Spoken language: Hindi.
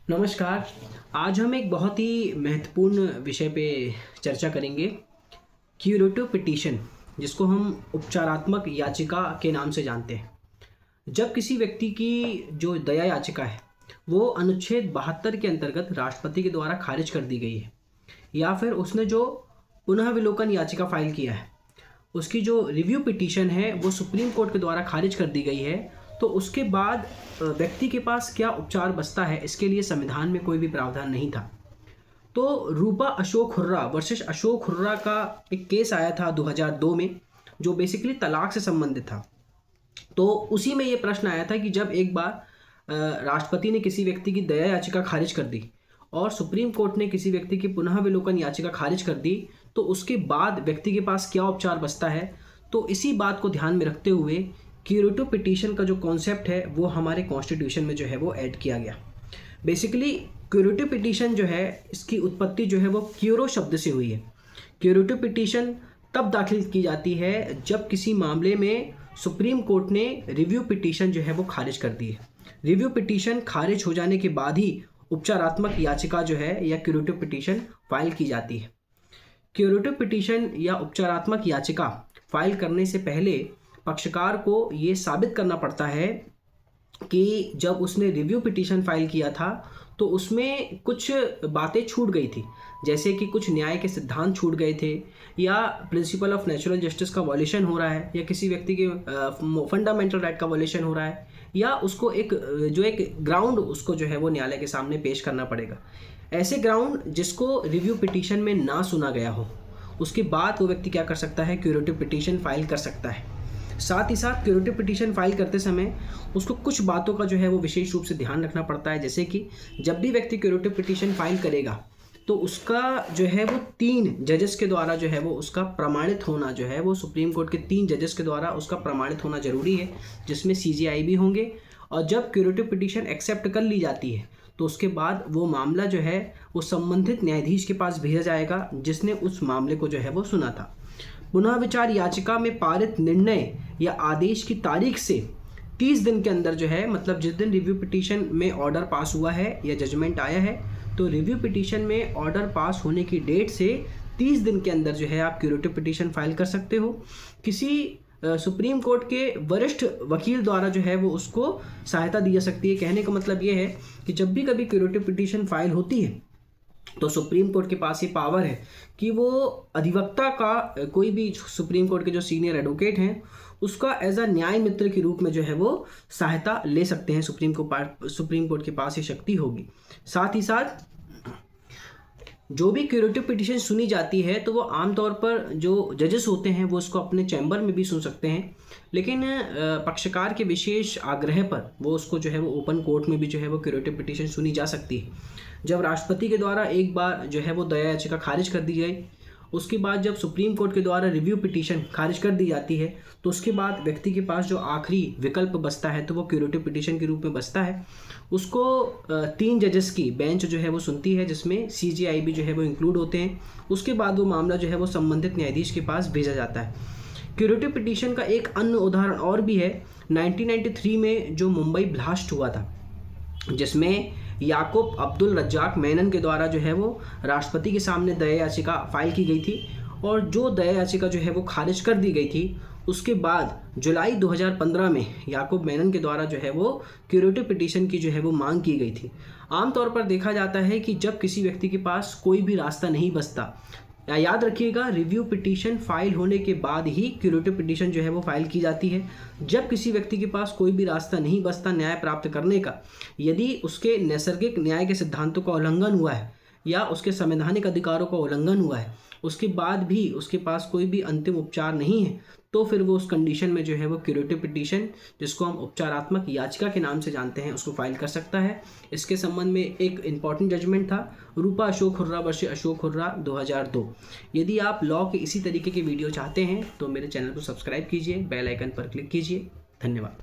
नमस्कार। आज हम एक बहुत ही महत्वपूर्ण विषय पे चर्चा करेंगे। क्यूरेटिव पिटीशन, जिसको हम उपचारात्मक याचिका के नाम से जानते हैं। जब किसी व्यक्ति की जो दया याचिका है वो अनुच्छेद 72 के अंतर्गत राष्ट्रपति के द्वारा खारिज कर दी गई है, या फिर उसने जो पुनः विलोकन याचिका फाइल किया है उसकी जो रिव्यू पिटीशन है वो सुप्रीम कोर्ट के द्वारा खारिज कर दी गई है, तो उसके बाद व्यक्ति के पास क्या उपचार बचता है, इसके लिए संविधान में कोई भी प्रावधान नहीं था। तो रूपा अशोक हुर्रा वर्सेस अशोक हुर्रा का एक केस आया था 2002 में, जो बेसिकली तलाक से संबंधित था। तो उसी में ये प्रश्न आया था कि जब एक बार राष्ट्रपति ने किसी व्यक्ति की दया याचिका खारिज कर दी और सुप्रीम कोर्ट ने किसी व्यक्ति की पुनः विलोकन याचिका खारिज कर दी, तो उसके बाद व्यक्ति के पास क्या उपचार बचता है। तो इसी बात को ध्यान में रखते हुए क्यूरेटिव पिटीशन का जो कॉन्सेप्ट है वो हमारे कॉन्स्टिट्यूशन में जो है वो ऐड किया गया। बेसिकली क्यूरेटिव पिटीशन जो है, इसकी उत्पत्ति जो है वो क्यूरो शब्द से हुई है। क्यूरेटिव पिटीशन तब दाखिल की जाती है जब किसी मामले में सुप्रीम कोर्ट ने रिव्यू पिटीशन जो है वो खारिज कर दी है। रिव्यू पिटीशन खारिज हो जाने के बाद ही उपचारात्मक याचिका जो है या क्यूरेटिव पिटीशन फाइल की जाती है। क्यूरेटिव पिटीशन या उपचारात्मक याचिका फाइल करने से पहले पक्षकार को ये साबित करना पड़ता है कि जब उसने रिव्यू पिटीशन फाइल किया था तो उसमें कुछ बातें छूट गई थी, जैसे कि कुछ न्याय के सिद्धांत छूट गए थे, या प्रिंसिपल ऑफ नेचुरल जस्टिस का वॉल्यूशन हो रहा है, या किसी व्यक्ति के फंडामेंटल राइट का वॉल्यूशन हो रहा है, या उसको एक ग्राउंड उसको जो है वो न्यायालय के सामने पेश करना पड़ेगा। ऐसे ग्राउंड जिसको रिव्यू पिटीशन में ना सुना गया हो, उसके बाद वो व्यक्ति क्या कर सकता है, क्यूरेटिव पिटीशन फाइल कर सकता है। साथ ही साथ क्यूरेटिव पिटीशन फाइल करते समय उसको कुछ बातों का जो है वो विशेष रूप से ध्यान रखना पड़ता है, जैसे कि जब भी व्यक्ति क्यूरेटिव पिटीशन फाइल करेगा तो उसका जो है वो 3 जजेस के द्वारा जो है वो उसका प्रमाणित होना जो है वो सुप्रीम कोर्ट के 3 जजेस के द्वारा उसका प्रमाणित होना जरूरी है, जिसमें CJI भी होंगे। और जब क्यूरेटिव पिटीशन एक्सेप्ट कर ली जाती है तो उसके बाद वो मामला जो है वो संबंधित न्यायाधीश के पास भेजा जाएगा जिसने उस मामले को जो है वो सुना था। पुनः विचार याचिका में पारित निर्णय या आदेश की तारीख से 30 दिन के अंदर जो है, मतलब जिस दिन रिव्यू पिटीशन में ऑर्डर पास हुआ है या जजमेंट आया है, तो रिव्यू पिटीशन में ऑर्डर पास होने की डेट से 30 दिन के अंदर जो है आप क्यूरेटिव पिटीशन फाइल कर सकते हो। किसी सुप्रीम कोर्ट के वरिष्ठ वकील द्वारा जो है वो उसको सहायता दी जा सकती है। कहने का मतलब ये है कि जब भी कभी क्यूरेटिव पिटीशन फाइल होती है तो सुप्रीम कोर्ट के पास ये पावर है कि वो अधिवक्ता का, कोई भी सुप्रीम कोर्ट के जो सीनियर एडवोकेट हैं उसका एज अ न्याय मित्र के रूप में जो है वो सहायता ले सकते हैं। सुप्रीम कोर्ट के पास ये शक्ति होगी। साथ ही साथ जो भी क्यूरेटिव पिटीशन सुनी जाती है तो वो आमतौर पर जो जजेस होते हैं वो उसको अपने चैम्बर में भी सुन सकते हैं, लेकिन पक्षकार के विशेष आग्रह पर वो उसको जो है वो ओपन कोर्ट में भी जो है वो क्यूरेटिव पिटीशन सुनी जा सकती है। जब राष्ट्रपति के द्वारा एक बार जो है वो दया याचिका खारिज कर दी जाए, उसके बाद जब सुप्रीम कोर्ट के द्वारा रिव्यू पिटीशन खारिज कर दी जाती है, तो उसके बाद व्यक्ति के पास जो आखिरी विकल्प बचता है तो वो क्यूरेटिव पिटीशन के रूप में बचता है। उसको 3 जजेस की बेंच जो है वो सुनती है, जिसमें CJI भी जो है वो इंक्लूड होते हैं। उसके बाद वो मामला जो है वो संबंधित न्यायाधीश के पास भेजा जाता है। क्यूरेटिव पिटीशन का एक अन्य उदाहरण और भी है। 1993 में जो मुंबई ब्लास्ट हुआ था, जिसमें याकूब अब्दुल रज्जाक मेनन के द्वारा जो है वो राष्ट्रपति के सामने दया याचिका फाइल की गई थी, और जो दया याचिका जो है वो खारिज कर दी गई थी। उसके बाद जुलाई 2015 में याकूब मेनन के द्वारा जो है वो क्यूरेटिव पिटीशन की जो है वो मांग की गई थी। आमतौर पर देखा जाता है कि जब किसी व्यक्ति के पास कोई भी रास्ता नहीं बचता, याद रखिएगा, रिव्यू पिटीशन फाइल होने के बाद ही क्यूरेटिव पिटीशन जो है वो फाइल की जाती है। जब किसी व्यक्ति के पास कोई भी रास्ता नहीं बचता न्याय प्राप्त करने का, यदि उसके नैसर्गिक न्याय के सिद्धांतों का उल्लंघन हुआ है या उसके संवैधानिक अधिकारों का उल्लंघन हुआ है, उसके बाद भी उसके पास कोई भी अंतिम उपचार नहीं है, तो फिर वो उस कंडीशन में जो है वो क्यूरेटिव पिटीशन, जिसको हम उपचारात्मक याचिका के नाम से जानते हैं, उसको फाइल कर सकता है। इसके संबंध में एक इम्पॉर्टेंट जजमेंट था, रूपा अशोक हुर्रा वर्सेस अशोक हुर्रा 2002। यदि आप लॉ के इसी तरीके के वीडियो चाहते हैं तो मेरे चैनल को सब्सक्राइब कीजिए, बेल आइकन पर क्लिक कीजिए। धन्यवाद।